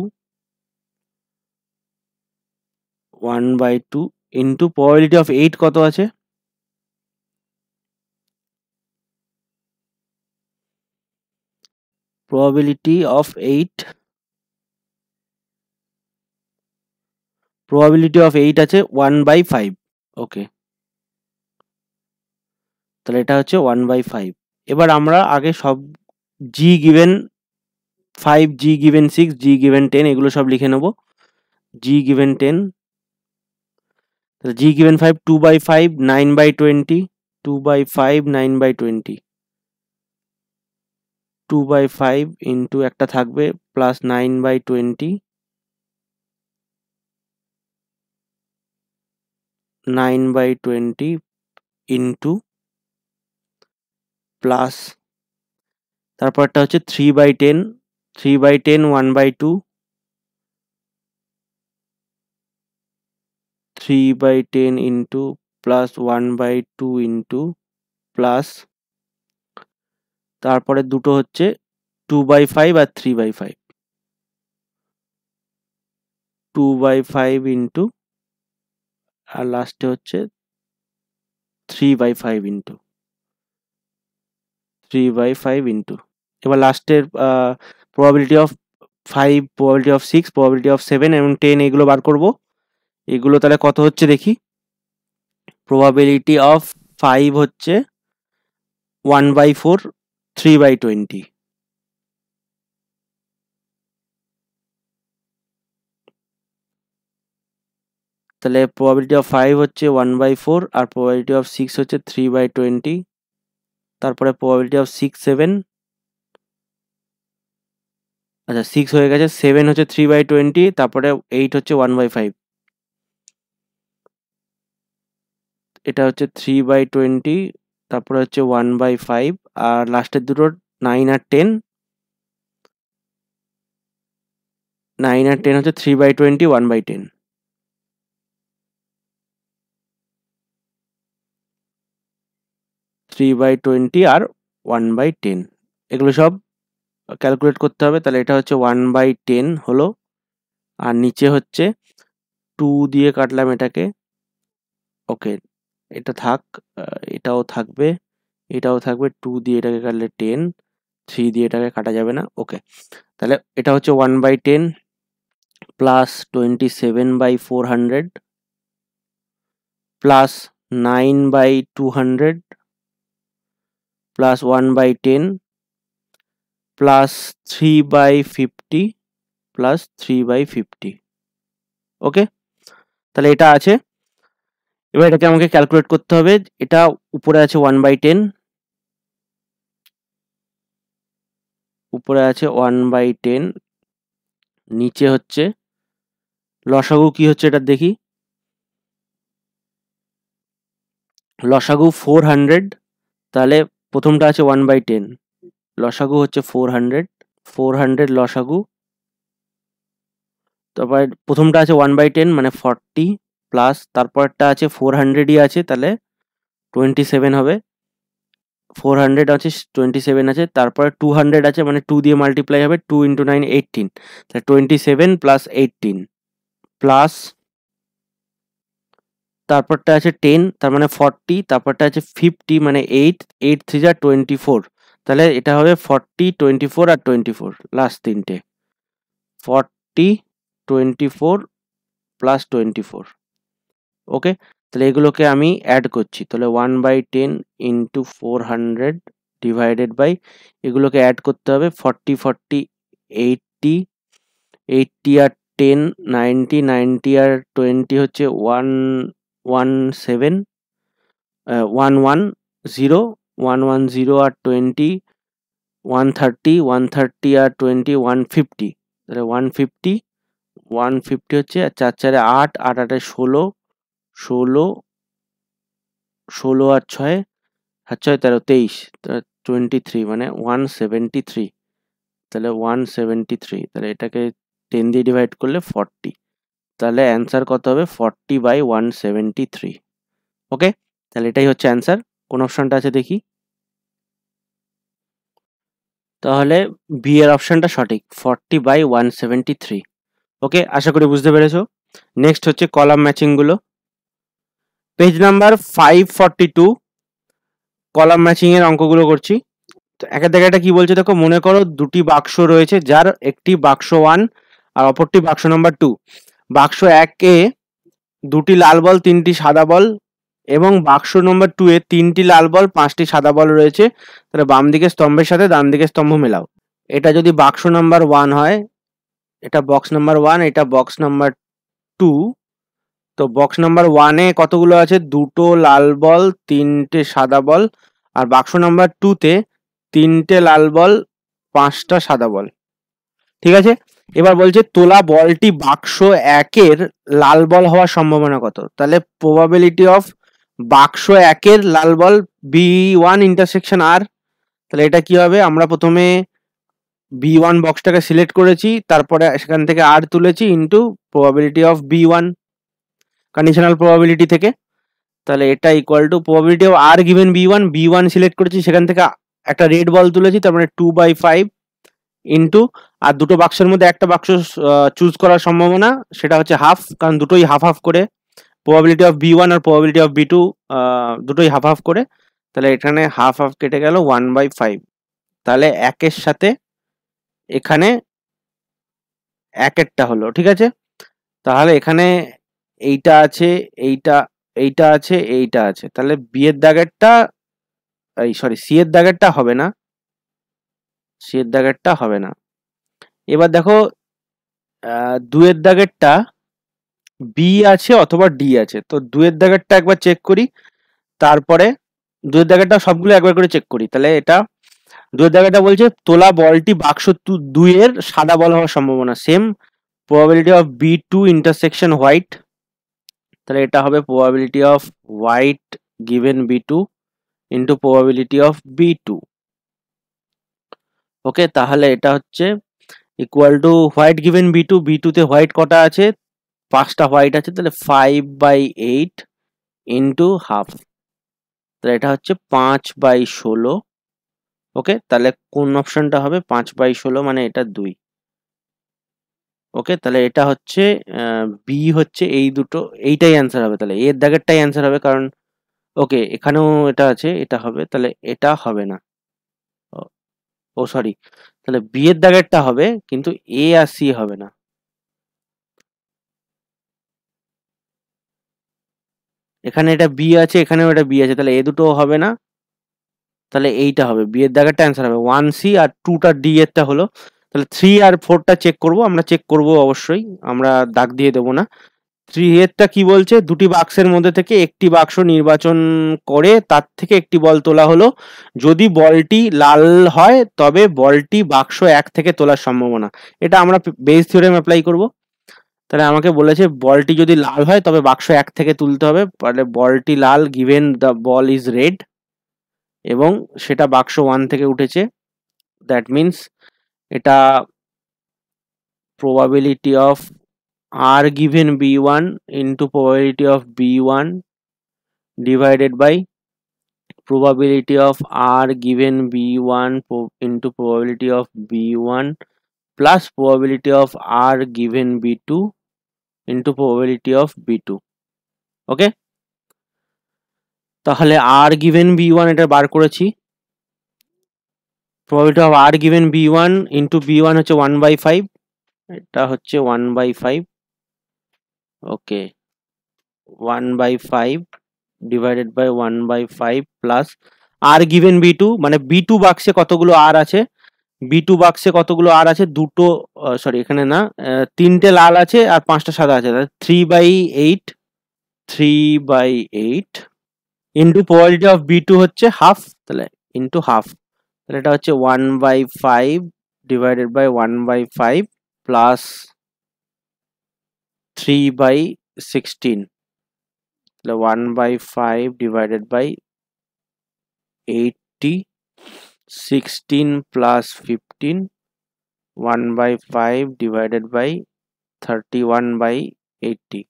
1/2 ইন্টু প্রবাবিলিটি অফ 8 কত আছে, probability of 8 আছে 1/5। ওকে, তাহলে এটা হচ্ছে 1/5। এবার আমরা আগে সব জি গিভেন 5, জি গিভেন 6, জি গিভেন 10 এগুলো সব লিখে নেব। জি গিভেন 10, তাহলে জি গিভেন 5 2/5 9/20, 2/5 9/20, 2/5 ইন্টু একটা থাকবে প্লাস 9/20, 9/20 ইন্টু প্লাস তারপরটা হচ্ছে 3/10, 3/10 1/2, 3/10 ইন্টু প্লাস 1/2 ইন্টু প্লাস তারপরে দুটো হচ্ছে 2/5 আর 3/5, 2/5 ইন্টু আর লাস্টে হচ্ছে 3/5 ইন্টু 3/5 ইন্টু এবার লাস্টের probability of 5, probability of 6, probability of 7 এবং 10 এগুলো বার করব। এগুলো তাহলে কত হচ্ছে দেখি, প্রবাবিলিটি অফ 5 হচ্ছে 1/4, 3/20, তাহলে প্রবাবিলিটি অফ 5 হচ্ছে 1/4 আর প্রবাবিলিটি অফ 6 হচ্ছে 3/20। তারপরে প্রবাবিলিটি অফ 6 7, আচ্ছা 6 হয়ে গেছে, 7 হচ্ছে 3/20, তারপরে 8 হচ্ছে 1/5। এটা হচ্ছে 3/20, তারপরে হচ্ছে 1/5, আর লাস্টের দুটো 9 আর 10। 9 আর 10 হচ্ছে 3/20, 1/10। 3/20 আর 1/10 এগুলো সব ক্যালকুলেট করতে হবে। তাহলে এটা হচ্ছে 1/10 হলো, আর নিচে হচ্ছে 2 দিয়ে কাটলাম এটাকে। ওকে, এটা থাক, এটাও থাকবে, এটাও থাকবে। 2 দিয়ে এটাকে কাটলে 10, 3 দিয়ে এটাকে কাটা যাবে না। ওকে, তাহলে এটা হচ্ছে 1/10 plus 27/400 plus 9/200 plus 1/10 plus 3/50 plus 3/50। ওকে, তাহলে এটা আছে। এবার এটাকে আমাকে ক্যালকুলেট করতে হবে। এটা উপরে আছে 1/10, উপরে আছে 1/10, নিচে হচ্ছে লসাগু কি হচ্ছে এটা দেখি। লসাগু 400, তাহলে প্রথমটা আছে 1/10, লসাগু হচ্ছে 400 লসাগু। তারপর প্রথমটা আছে 1/10 মানে 40, প্লাস তারপরটা আছে 400ই আছে, তাহলে 27 হবে। 400 আছে, 27 আছে, তারপরে 200 আছে মানে 2 দিয়ে মাল্টিপ্লাই হবে, 2 × 9 18, তাহলে 27 প্লাস 18 প্লাস তারপরটা আছে 10 তার মানে 40, তারপরটা আছে 50 মানে 8, 8 3 যা 24, তাহলে এটা হবে 40 24 আর 24, লাস্ট তিনটে 40 24 প্লাস 24। ওকে, তাহলে এগুলোকে আমি অ্যাড করছি। তাহলে 1/10 ইন্টু 400 ডিভাইডেড বাই, এগুলোকে অ্যাড করতে হবে। 40 40 80, 80 আর 10 90, 90 আর 20 হচ্ছে 117, 110, 110 আর 20 130, 130 আর 20 150, তাহলে 150, 150 হচ্ছে 4 4 8, 8 8 16, 16, 16 আর 6, 6 13 23, 23 মানে 173, তাহলে 173, তাহলে এটাকে 10 দিয়ে ডিভাইড করলে 40, তাহলে অ্যান্সার কত হবে 40/173। ওকে, তাহলে এটাই হচ্ছে অ্যান্সার। কোন অপশনটা আছে দেখি। তাহলে বি এর অপশনটা সঠিক, 40/173। ওকে, আশা করি বুঝতে পেরেছো। নেক্সট হচ্ছে কলাম ম্যাচিং গুলো। পেজ নাম্বার 542, কলাম ম্যাচিং এর অঙ্কগুলো করছি। তো একের জায়গাটা কি বলছে দেখো, মনে করো দুটি বাক্স রয়েছে, যার একটি বাক্স 1 আর অপরটি বাক্স নাম্বার 2। বাক্স 1 এ দুটি লাল বল, তিনটি সাদা বল, এবং বাক্স নম্বর 2 এ তিনটি লাল বল, পাঁচটি সাদা বল রয়েছে। তাহলে বাম দিকের স্তম্ভের সাথে ডান দিকের স্তম্ভ মেলাও। এটা যদি বাক্স নাম্বার 1 হয়, এটা বক্স নাম্বার 1, এটা বক্স নাম্বার 2। তো বক্স নাম্বার 1 এ কতগুলো আছে, দুটো লাল বল, তিনটে সাদা বল, আর বাক্স নাম্বার 2 তে তিনটে লাল বল, পাঁচটা সাদা বল। ঠিক আছে, এবার বলছে তোলা বলটি বাক্স 1 এর লাল বল হওয়ার সম্ভাবনা কত। তাহলে প্রবাবিলিটি অফ বাক্স 1 এর লাল বল B1 ইন্টারসেকশন R। তাহলে এটা কি হবে, আমরা প্রথমে B1 বক্সটাকে সিলেক্ট করেছি, তারপরে সেখান থেকে R তুলেছি into probability of B1 conditional probability থেকে। তাহলে এটা equal to probability of R given B1 select করেছি, সেখান থেকে একটা রেড বল তুলেছি, তার মানে 2/5 ইন্টু, আর দুটো বাক্সের মধ্যে একটা বাক্স চুজ করার সম্ভাবনা সেটা হচ্ছে হাফ, কারণ দুটোই হাফ হাফ করে, প্রবাবিলিটি অফ B1 আর প্রবাবিলিটি অফ B2 দুটোই হাফ হাফ করে। তাহলে এখানে হাফ হাফ কেটে গেল 1/5, তাহলে একের সাথে এখানে একেরটা হলো। ঠিক আছে, তাহলে এখানে এইটা আছে, এইটা আছে, এইটা আছে, তাহলে বি এর দাগেরটা, এই সরি সি এর দাগেরটা হবে না, সি এর দাগেরটা হবে না। এবার দেখো 2 এর দাগেরটা বি আছে অথবা ডি আছে। তো 2 এর দাগেরটা একবার চেক করি, তারপরে 2 এর দাগেরটা সবগুলো একবার করে চেক করি। তাহলে এটা 2 এর দাগেরটা বলছে তোলা বলটি বাক্স 2 এর সাদা বল হওয়ার সম্ভাবনা same probability of B2 intersection white, তাহলে এটা হবে probability of white given B2 into probability of B2। ওকে, তাহলে এটা হচ্ছে equal to white given B2, B2 তে হোয়াইট কটা আছে, 5টা হোয়াইট আছে, তাহলে 5/8 ইন্টু হাফ, তাহলে এটা হচ্ছে 5/16। ওকে, তাহলে কোন অপশনটা হবে 5/16, মানে এটা 2। ওকে, তাহলে এটা হচ্ছে বি হচ্ছে এই দুটো, এইটাই অ্যান্সার হবে। তাহলে এর দাগেরটাই অ্যান্সার হবে, কারণ ওকে এখানেও এটা আছে, এটা হবে, তাহলে এটা হবে না। ও সরি, তাহলে বি এর দাগেরটা হবে, কিন্তু এ আর সি হবে না। এখানে এটা বি আছে, এখানেও এটা বি আছে, তাহলে এ দুটো হবে না, তাহলে এইটা হবে বি এর দাগেরটা অ্যান্সার হবে 1C, আর 2টা ডি এরটা হলো। তাহলে 3 আর 4টা চেক করব, আমরা চেক করব অবশ্যই, আমরা দাগ দিয়ে দেবো না। 3 এরটা কি বলছে, দুটি বাক্সের মধ্যে থেকে একটি বাক্স নির্বাচন করে তার থেকে একটি বল তোলা হলো, যদি বলটি লাল হয় তবে বলটি বাক্স 1 থেকে তোলার সম্ভাবনা। এটা আমরা বেস থিওরেম অ্যাপ্লাই করব। তাহলে আমাকে বলেছে বলটি যদি লাল হয় তবে বাক্স 1 থেকে তুলতে হবে, তাহলে বলটি লাল given the ball is red, এবং সেটা বাক্স 1 থেকে উঠেছে, দ্যাট মিনস এটা probability of R given B1 into probability of B1 divided by probability of R given B1 into probability of B1 plus probability of R given B2 into probability of B2। ওকে, তাহলে R given B1 এটা বার করেছি, probability of R given B1 into B1 হচ্ছে 1/5, এটা হচ্ছে 1/5। ওকে, 1/5 ডিভাইডেড বাই 1/5 প্লাস আর গিভেন B2, মানে B2 বাক্সে কতগুলো আর আছে, B2 বাক্সে কতগুলো আর আছে, দুটো, সরি এখানে না, 3টে লাল আছে আর 5টা সাদা আছে, 3/8, 3/8 ইন্টু probability of B2 হচ্ছে হাফ, তাহলে ইন্টু হাফ, তাহলে এটা হচ্ছে 1/5 ডিভাইডেড বাই 1/5 প্লাস 3/16, তাহলে 1/5 divided by 80, 16 plus 15, 1/5 divided by 31/80.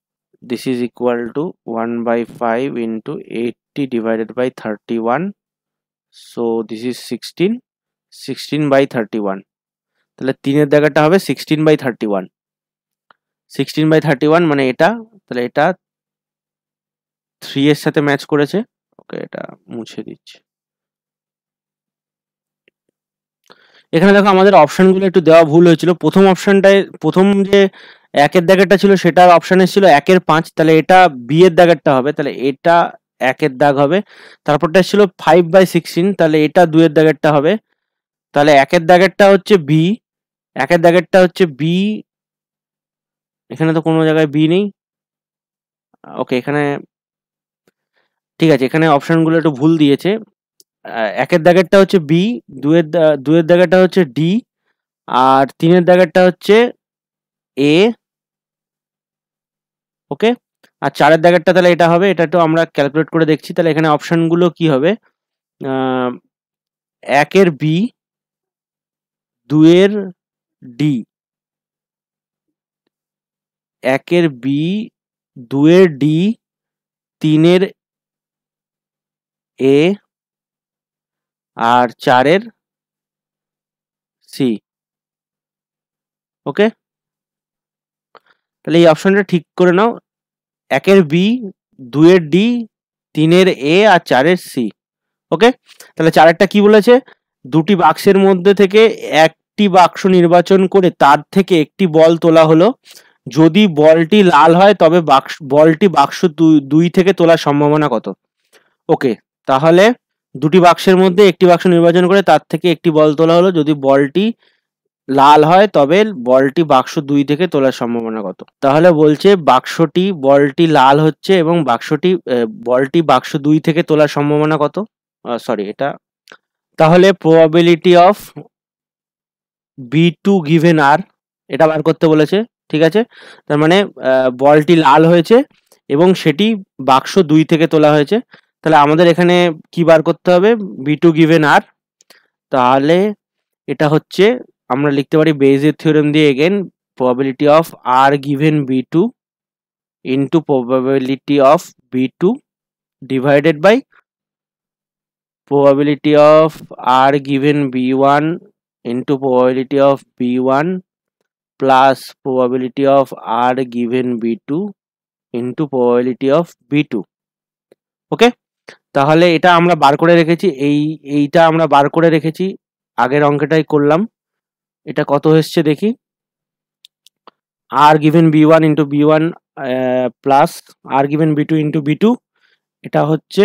This is equal to 1/5 into 80 divided by 31. So this is 16, 16/31. তাহলে 3-এর জায়গাটা হবে 16/31, 16/31 মানে এটা, তাহলে এটা 3 এর সাথে ম্যাচ করেছে। ওকে, এটা মুছে দিচ্ছি। এখানে দেখো আমাদের অপশনগুলো একটু দেওয়া ভুল হয়েছিল। প্রথম অপশনটায় প্রথম যে 1-এর দাগেরটা ছিল সেটার অপশানে ছিল 1-এর 5, তাহলে এটা বি এর দাগেরটা হবে, তাহলে এটা 1-এর দাগ হবে। তারপরটা ছিল 5/16, তাহলে এটা 2-এর দাগেরটা হবে, তাহলে 1-এর দাগেরটা হচ্ছে বি, 1-এর দাগেরটা হচ্ছে বি, এখানে তো কোনো জায়গায় বি নেই। ওকে, এখানে ঠিক আছে, এখানে অপশনগুলো একটু ভুল দিয়েছে। 1-এর দাগেরটা হচ্ছে বি, 2-এর দাগেরটা হচ্ছে ডি, আর 3-এর দাগেরটা হচ্ছে এ। ওকে, আর 4-এর দাগেরটা তাহলে এটা হবে, এটা তো আমরা ক্যালকুলেট করে দেখছি। তাহলে এখানে অপশনগুলো কি হবে, 1-এর বি, 2-এর ডি, 1-এর বি, 2-এর ডি, 3-এর এ, আর 4-এর সি। ওকে, তাহলে এই অপশনটা ঠিক করে নাও, 1-এর বি, 2-এর ডি, 3-এর এ, আর 4-এর সি। ওকে, তাহলে 4-এরটা কি বলেছে, দুটি বাক্সের মধ্যে থেকে একটি বাক্স নির্বাচন করে তার থেকে একটি বল তোলা হলো, যদি বলটি লাল হয় তবে বলটি বাক্স 2 থেকে তোলার সম্ভাবনা কত। ওকে, তাহলে দুটি বাক্সের মধ্যে একটি বাক্স নির্বাচন করে তার থেকে একটি বল তোলা হলো, যদি বলটি লাল হয় তবে বলটি বাক্স 2 থেকে তোলার সম্ভাবনা কত? তাহলে বলছে বলটি লাল হচ্ছে এবং বলটি বাক্স 2 থেকে তোলার সম্ভাবনা কত? সরি এটা, তাহলে probability of B2 given R এটা বার করতে বলেছে, ঠিক আছে? তার মানে বলটি লাল হয়েছে এবং সেটি বাক্স 2 থেকে তোলা হয়েছে। তাহলে আমাদের এখানে কি বার করতে হবে? B2 given R। তাহলে এটা হচ্ছে, আমরা লিখতে পারি বেইজের থিওরেম দিয়ে again, probability of R given B2 into probability of B2 divided by probability of R given B1 into probability of B1 plus probability of R given B2 into probability of B2। ওকে, তাহলে এটা আমরা বার করে রেখেছি, এইটা আমরা বার করে রেখেছি, আগের অঙ্কটাই করলাম। এটা কত এসছে দেখি, R given B1 into B1 plus R given B2 into B2, এটা হচ্ছে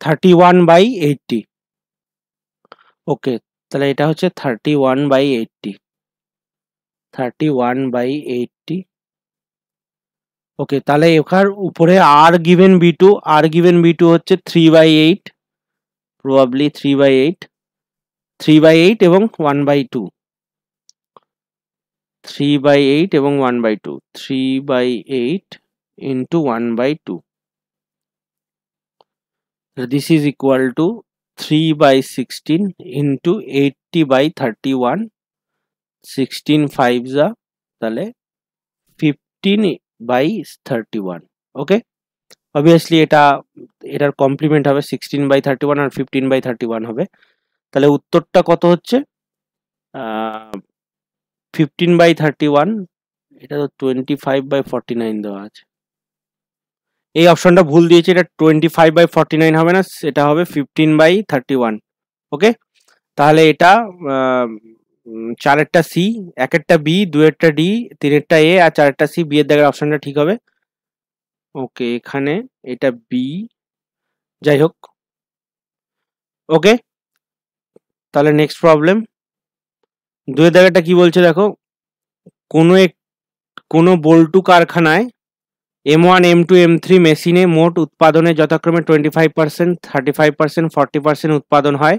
31/80। ওকে, তাহলে এটা হচ্ছে 31/80, 31/80। ওকে, তাহলে এখার উপরে R given B2 হচ্ছে 3/8, প্রবাবলি 3/8 এবং 1/2, 3/8 এবং 1/2, 3/8 into 1/2, this is equal to 3/16 into 80/31, 16 5s তাহলে 15/31। ওকে, অবভিয়াসলি এটার কমপ্লিমেন্ট হবে 16/31 আর 15/31 হবে। তাহলে উত্তরটা কত হচ্ছে? 15/31, এটা তো 25/49 দেওয়া আছে। এই অপশনটা ভুল দিয়েছে, এটা 25/49 হবে না, এটা হবে 15/31। ওকে, তাহলে এটা 4এরটা সি, 1এরটা বি, 2এরটা ডি, 3এরটা এ আর 4এরটা সি, বি এর দাগের অপশনটা ঠিক হবে। ওকে, এখানে এটা বি, যাই হোক। ওকে, তাহলে নেক্সট প্রবলেম 2 এর দাগেরটা কি বলছে দেখো, কোনো বল্টু কারখানায় M1 M2 M3 মেশিনে মোট উৎপাদনের যথাক্রমে 25%, 35%, 40% উৎপাদন হয়।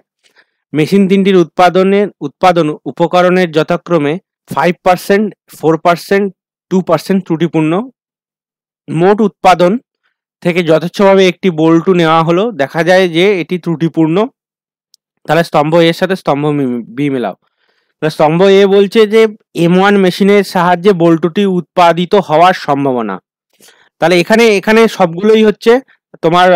মেশিন তিনটির উৎপাদন উপকরণের যথাক্রমে 5%, 4%, 2% ত্রুটিপূর্ণ। মোট উৎপাদন থেকে যথেচ্ছভাবে একটি বল্টু নেওয়া হলো, দেখা যায় যে এটি ত্রুটিপূর্ণ। তাহলে স্তম্ভ এর সাথে স্তম্ভ বি মেলাও। তাহলে স্তম্ভ এ বলছে যে M1 মেশিনের সাহায্যে বল্টুটি উৎপাদিত হওয়ার সম্ভাবনা। তাহলে এখানে সবগুলোই হচ্ছে তোমার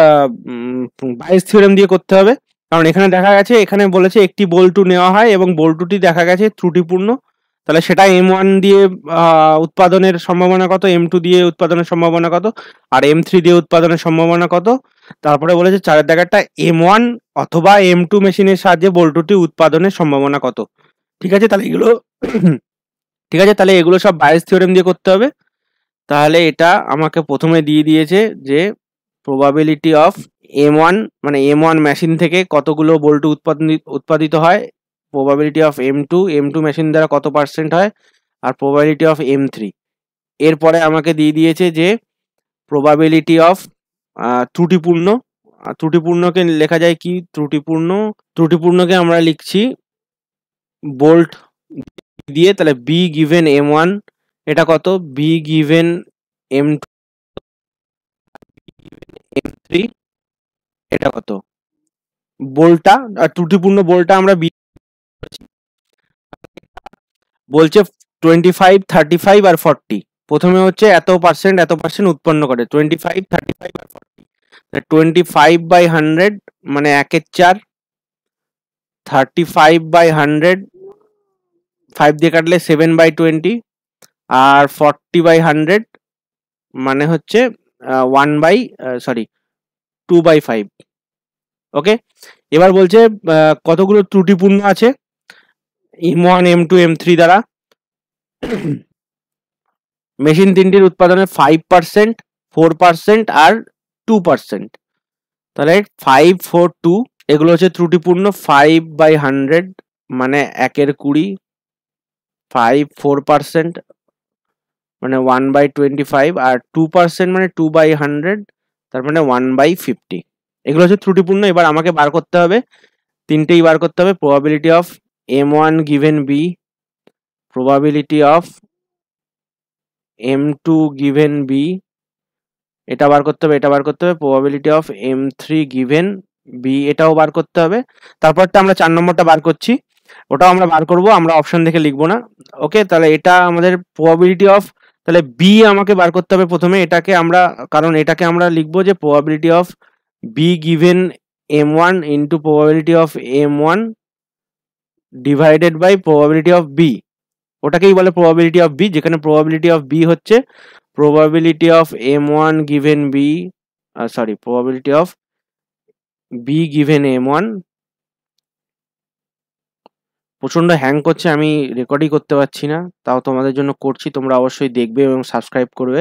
বাইস থিওরেম দিয়ে করতে হবে, কারণ এখানে দেখা গেছে, এখানে বলেছে একটি বল্টু নেওয়া হয় এবং বল্টুটি দেখা গেছে ত্রুটিপূর্ণ। তাহলে সেটা M1 দিয়ে উৎপাদনের সম্ভাবনা কত, M2 দিয়ে উৎপাদনের সম্ভাবনা কত, আর M3 দিয়ে উৎপাদনের সম্ভাবনা কত। তারপরে বলেছে 4এর দাগেরটা M1 অথবা M2 মেশিনের সাহায্যে বল্টুটি উৎপাদনের সম্ভাবনা কত। ঠিক আছে, তাহলে এগুলো ঠিক আছে, তাহলে এগুলো সব বাইস থিওরেম দিয়ে করতে হবে। তাহলে এটা আমাকে প্রথমে দিয়ে দিয়েছে যে প্রবাবিলিটি অফ M1, মানে M1 মেশিন থেকে কতগুলো বল্টু উৎপাদিত হয়, প্রবাবিলিটি অফ M2 মেশিন দ্বারা কত পার্সেন্ট হয়, আর প্রবাবিলিটি অফ M3। এরপরে আমাকে দিয়ে দিয়েছে যে প্রবাবিলিটি অফ ত্রুটিপূর্ণকে লেখা যায় কি, ত্রুটিপূর্ণকে আমরা লিখছি বোল্ট দিয়ে। তাহলে বি গিভেন M1 এটা কত, বি গিভেন M2 M3 এটা কত, বোল্টটা আর ত্রুটিপূর্ণ বোল্টটা আমরা বলছে 25, 35 আর 40। প্রথমে হচ্ছে এত পার্সেন্ট উৎপন্ন করে, 25, 35 আর 40। 25/100 মানে 1/4, 35/100 5 দিয়ে কাটলে 7/20, আর 40/100 মানে হচ্ছে 2/5। ওকে, এবার বলছে কতগুলো ত্রুটিপূর্ণ আছে M1 M2 M3 দ্বারা। মেশিন তিনটির উৎপাদনের 5%, 4% আর 2%। তাহলে 5, 4, 2 এগুলো হচ্ছে ত্রুটিপূর্ণ। 5/100 মানে 1/20, 4% মানে 1/25, আর 2% মানে 2/100, তার মানে 1/50। এগুলো হচ্ছে ত্রুটিপূর্ণ। এবার আমাকে বার করতে হবে, তিনটেই বার করতে হবে। Probability of m1 given b, probability of m2 given b, এটা বার করতে হবে, এটা বার করতে হবে। Probability of m3 given b, এটাও বার করতে হবে। তারপরটা আমরা 4 নম্বরটা বার করছি, ওটাও আমরা বার করব, আমরা অপশন দেখে লিখবো না। ওকে, তাহলে এটা আমাদের প্রবাবিলিটি অফ, তাহলে বি আমাকে বার করতে হবে প্রথমে। এটাকে আমরা, কারণ এটাকে আমরা লিখবো যে probability of B given m1 into probability of m1 divided by probability of B. ওটাকেই বলে প্রবাবিলিটি অফ বি, যেখানে প্রবাবিলিটি অফ বি হচ্ছে probability of m1 given b, probability of b given m1। প্রচন্ড হ্যাং করছে, আমি রেকর্ডই করতে পারছি না, তাও তোমাদের জন্য করছি, তোমরা অবশ্যই দেখবে এবং সাবস্ক্রাইব করবে।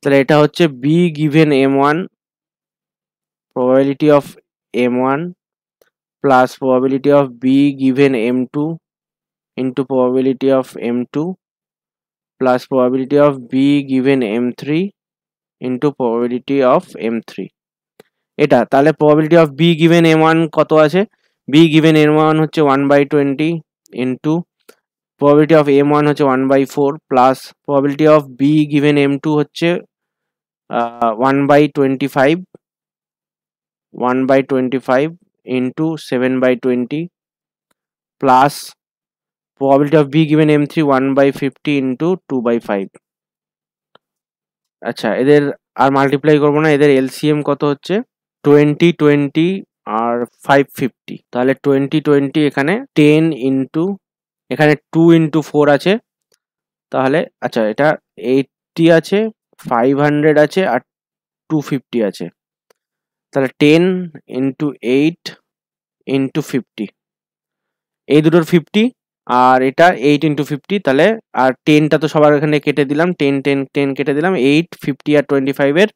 তাহলে এটা হচ্ছে b given m1, probability of m1 plus probability of b given m2 into probability of m2 plus probability of b given m3 into probability of m3। এটা তাহলে probability of B given m1 কত আছে? বি গিভেন m1 হচ্ছে 1/20 ইন্টু প্রবাবিলিটি অফ m1 হচ্ছে 1/4 plus probability of B given m2 হচ্ছে 1/25 into 7/20 plus probability of B given m3 1/50 into 2/5। আচ্ছা, এদের আর মাল্টিপ্লাই করবো না, এদের এলসিএম কত হচ্ছে 20 20 আর 550। তাহলে 20 20 এখানে 10 ইন্টু, এখানে 2 ইন্টু 4 আছে, তাহলে আচ্ছা এটা 80 আছে, 500 আছে আর 250 আছে। তাহলে 10 ইন্টু 8 ইন্টু 50, এই দুটোর 50 আর এটা 8 ইন্টু 50, তাহলে আর 10টা তো সবার এখানে কেটে দিলাম, 10 10 10 কেটে দিলাম, 8 50 আর 25 এর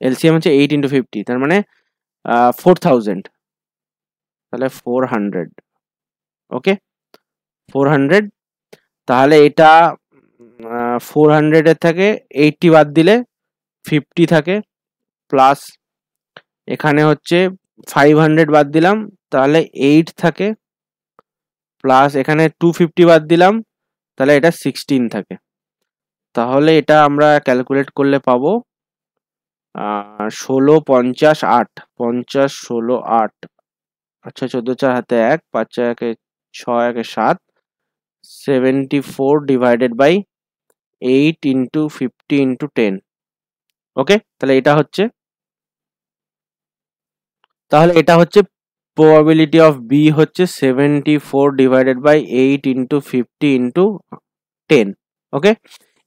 এলসিএম হচ্ছে 8 ইন্টু 50, তার মানে 4000। তাহলে 400, ওকে 400। তাহলে এটা 400 এর থেকে 80 বাদ দিলে 50 থাকে, প্লাস এখানে হচ্ছে 500 বাদ দিলাম, তাহলে 8 থাকে, প্লাস এখানে 250 বাদ দিলাম, তাহলে এটা 16 থাকে। তাহলে এটা আমরা ক্যালকুলেট করলে পাবো 16 50 8, 50 16 8, আচ্ছা 14 4 হাতে 1, 5 4 একে 6 একে 7, 74 ডিভাইডেড বাই 8 ইন্টু 50 ইন্টু 10। ওকে, তাহলে এটা হচ্ছে প্রবাবিলিটি অফ বি হচ্ছে 74 ডিভাইডেড বাই 8 ইন্টু 50 ইন্টু 10। ওকে,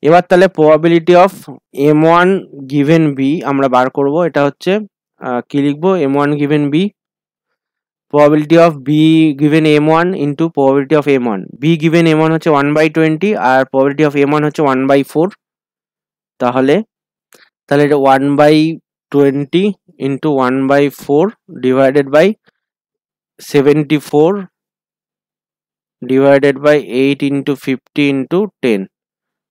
এবার তাহলে probability of m1 given B আমরা বার করব। এটা হচ্ছে কি লিখবো, m1 given B, probability of B given m1 into probability of m1। B given m1 হচ্ছে 1/20 আর প্রবাবিলিটি অফ m1 হচ্ছে 1/4। তাহলে এটা 1/20 into 1/4 divided by 74 divided by 8 into 50 into 10।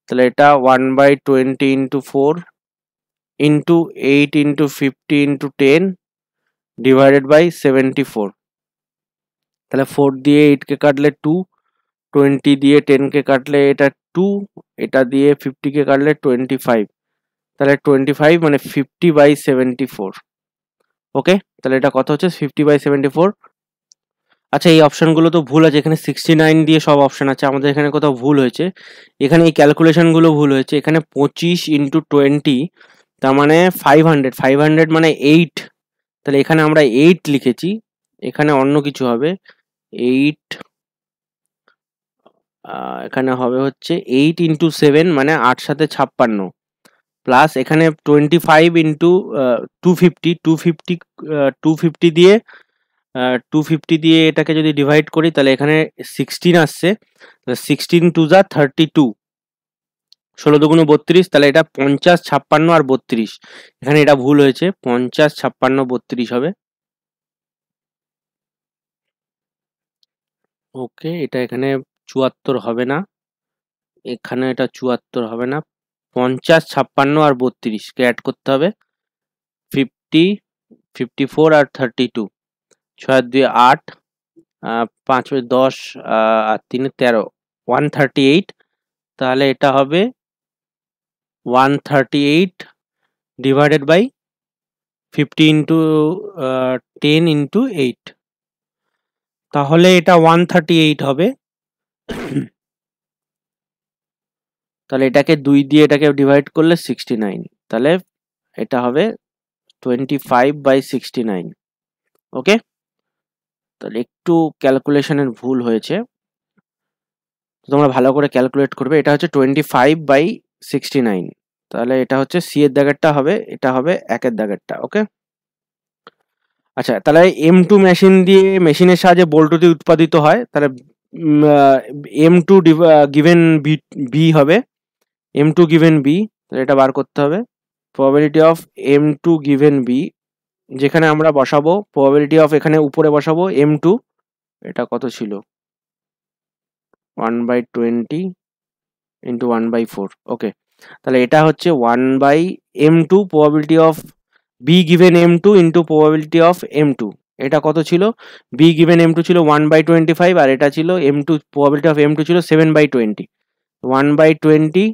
তাহলে এটা 1/20 into 4 into 8 into 50 into 10 divided by 74। তাহলে 4 দিয়ে 8 কে কাটলে 2, 20 দিয়ে 10 কে কাটলে এটা 2, এটা দিয়ে 50 কে কাটলে 25, তাহলে 25 মানে 50/74। ওকে, তাহলে এটা কত হচ্ছে 50/74। আচ্ছা, এই অপশনগুলো তো ভুল আছে, এখানে 69 দিয়ে সব অপশন আছে, আমাদের এখানে কোথাও ভুল হয়েছে, এখানে এই ক্যালকুলেশনগুলো ভুল হয়েছে। এখানে 25 ইন্টু 20, তার মানে 500, 500 মানে 8, তাহলে এখানে আমরা 8 লিখেছি, এখানে অন্য কিছু হবে 8, এখানে হবে হচ্ছে 8 ইন্টু 7 মানে 8 সাথে 56, প্লাস এখানে 25 ইন্টু 250, 250 দিয়ে 250 দিয়ে এটাকে যদি ডিভাইড করি তাহলে এখানে 16 আসছে, 16 টু যা 32, 16 দুগুণ 32, তাহলে এটা 50 56 আর 32, এখানে এটা ভুল হয়েছে, 50 56 32 হবে। ওকে, এটা এখানে 74 হবে না, এখানে এটা 74 হবে না, 50, 56 আর 32 কে অ্যাড করতে হবে, 50, 54 আর 32, 6 2 8, 5 10 আর 3 13, 138। তাহলে এটা হবে 138 ডিভাইডেড বাই 50 ইন্টু 10 ইন্টু 8, তাহলে এটা 138 হবে। তাহলে এটাকে 2 দিয়ে এটাকে ডিভাইড করলে 69, তাহলে এটা হবে 25/69। ওকে, তাহলে একটু ক্যালকুলেশনের ভুল হয়েছে, তোমরা ভালো করে ক্যালকুলেট করবে। এটা হচ্ছে 25/69, তাহলে এটা হচ্ছে সি এর দাগেরটা হবে, এটা হবে 1 এর দাগেরটা। ওকে, আচ্ছা, তাহলে M2 মেশিনের সাহায্যে বল্টুটি উৎপাদিত হয়, তাহলে M2 গিভেন বি হবে, M2 গিভেন বি, তাহলে এটা বার করতে হবে। Probability of M2 given B, যেখানে আমরা বসাবো প্রবাবিলিটি অফ, এখানে উপরে বসাবো M2, এটা কত ছিল, 1/20 ইন্টু 1/4। ওকে, তাহলে এটা হচ্ছে 1/M2 probability of B given M2 into probability of M2। এটা কত ছিল, বি গিভেন M2 ছিল 1/25, আর এটা ছিল M2, প্রবাবিলিটি অফ M2 ছিল 7/20, 1/20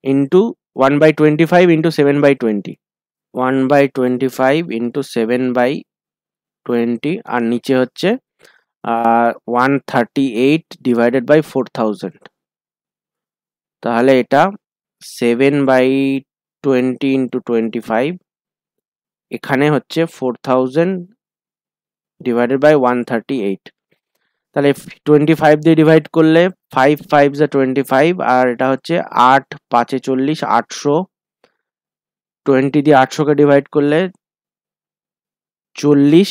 ইন্টু 1/25 ইন্টু 7/20, 1/25 ইন্টু 7/20, আর নিচে হচ্ছে 138 ডিভাইডেড বাই 4000, তাহলে এটা 7/20 ইন্টু 25, এখানে হচ্ছে 4000 ডিভাইডেড বাই 138, তাহলে 25 দিয়ে ডিভাইড করলে 5 5 যা 25, আর এটা হচ্ছে 8 5 40, 800, 20 দিয়ে 800 কে ডিভাইড করলে 40,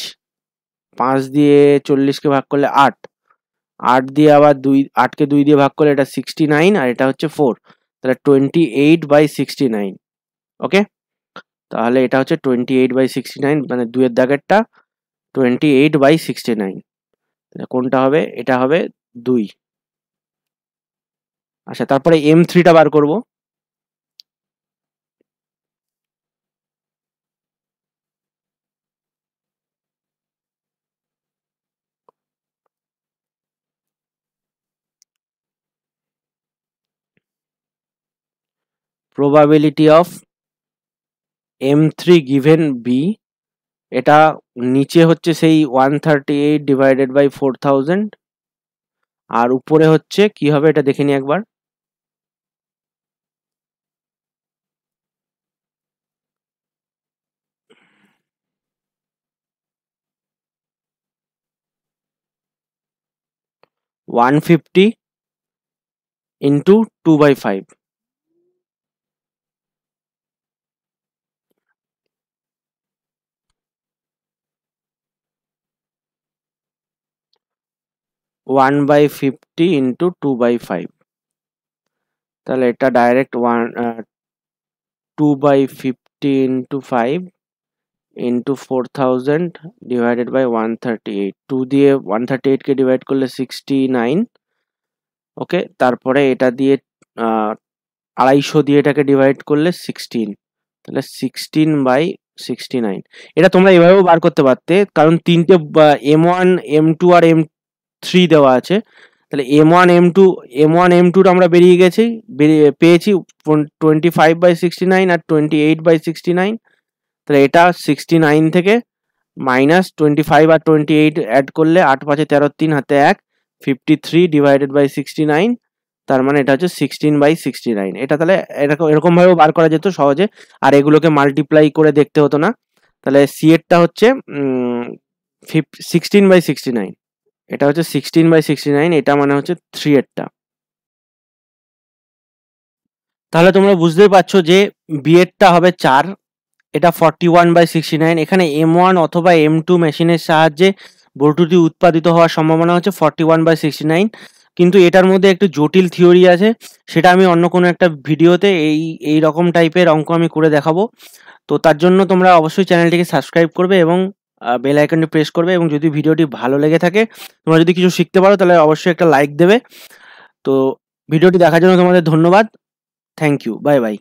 5 দিয়ে 40 কে ভাগ করলে 8, 8 দিয়ে আবার 8 কে 2 দিয়ে ভাগ করলে এটা 69, আর এটা হচ্ছে 4, তাহলে 28/69। ওকে, তাহলে এটা হচ্ছে 28/69, মানে 2 এর দাগেরটা 28/69, কোনটা হবে, এটা হবে 2। আচ্ছা, তারপরে M3টা বার করব। Probability of M3 given B, এটা নিচে হচ্ছে সেই 138 ডিভাইডেড বাই 4000, আর উপরে হচ্ছে কি হবে এটা দেখে নি একবার, 150 ইন্টু 2/5, 1/50 ইন্টু 2/5, তাহলে এটা direct 2/50 into 5 into 4000 divided by 138, 2 দিয়ে 138 কে ডিভাইড করলে 69। ওকে, তারপরে এটা দিয়ে 250 দিয়ে এটাকে ডিভাইড করলে 16, তাহলে 16/69। এটা তোমরা এভাবেও বার করতে পারতে, কারণ তিনটে M1 M2 আর M3 দেওয়া আছে, তাহলে M1 M2 আমরা পেয়েছি 25/69 আর 28/69, তাহলে এটা 69 থেকে মাইনাস 25 আর 28 অ্যাড করলে 8 5 13 3 হাতে 1, 53 ডিভাইডেড বাই 69, তার মানে এটা হচ্ছে 16/69। এটা তাহলে এরকম ভাবেও বার করা যেত সহজে, আর এগুলোকে মাল্টিপ্লাই করে দেখতে হতো না। তাহলে সি এরটা হচ্ছে 16/69, এটা হচ্ছে 16/69, এটা মানে হচ্ছে 3 এরটা। তাহলে তোমরা বুঝতেই পারছো যে বি এরটা হবে 4, এটা 41/69। এখানে M1 অথবা M2 মেশিনের সাহায্যে বল্টুটি উৎপাদিত হওয়ার সম্ভাবনা হচ্ছে 41/69, কিন্তু এটার মধ্যে একটু জটিল থিওরি আছে, সেটা আমি অন্য কোনো একটা ভিডিওতে এই রকম টাইপের অঙ্ক আমি করে দেখাবো। তো তার জন্য তোমরা অবশ্যই চ্যানেলটিকে সাবস্ক্রাইব করবে এবং বেল আইকনটি প্রেস করবে, এবং যদি ভিডিওটি ভালো লেগে থাকে, তোমরা যদি কিছু শিখতে পারো, তাহলে অবশ্যই একটা লাইক দেবে। তো ভিডিওটি দেখার জন্য তোমাদের ধন্যবাদ। Thank you, bye by.